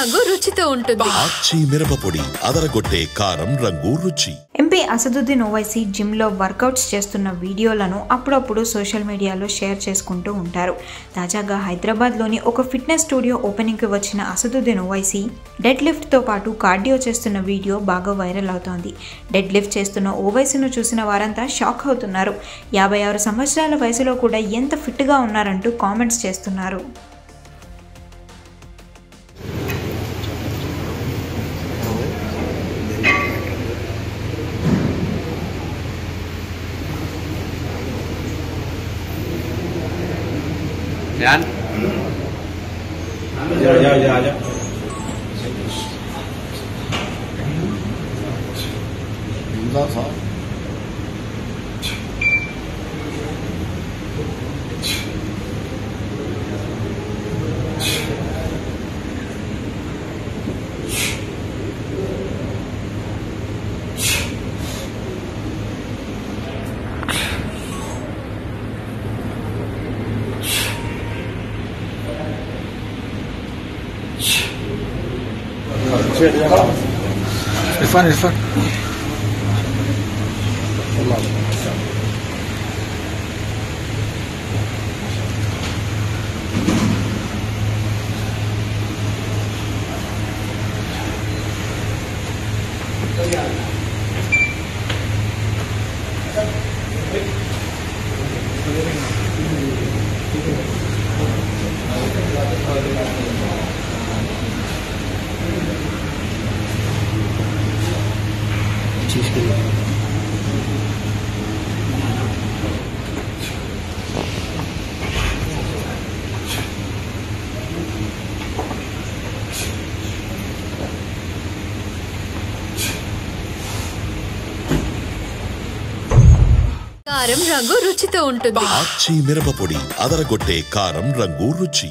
రంగు రుచితో ఉంటుంది. ఆచి మిరపపొడి అదరగొట్టే కారం రంగు రుచి. ఎంపీ అసదుద్దీన్ ఓవైసీ జిమ్లో వర్కౌట్స్ చేస్తున్న వీడియోలను అప్పుడప్పుడు సోషల్ మీడియాలో షేర్ చేసుకుంటూ ఉంటారు. తాజాగా హైదరాబాద్లోని ఒక ఫిట్నెస్ స్టూడియో ఓపెనింగ్కి వచ్చిన అసదుద్దీన్ ఓవైసీ డెడ్ లిఫ్ట్తో పాటు కార్డియో చేస్తున్న వీడియో బాగా వైరల్ అవుతోంది. డెడ్ లిఫ్ట్ చేస్తున్న ఓవైసీను చూసిన వారంతా షాక్ అవుతున్నారు. 56 సంవత్సరాల వయసులో కూడా ఎంత ఫిట్గా ఉన్నారంటూ కామెంట్స్ చేస్తున్నారు. Yan. Ya. Irfan. కారం రంగు రుచితో ఉంటుంది. ఆచి మిరపపొడి అదరగొట్టే కారం రంగు రుచి.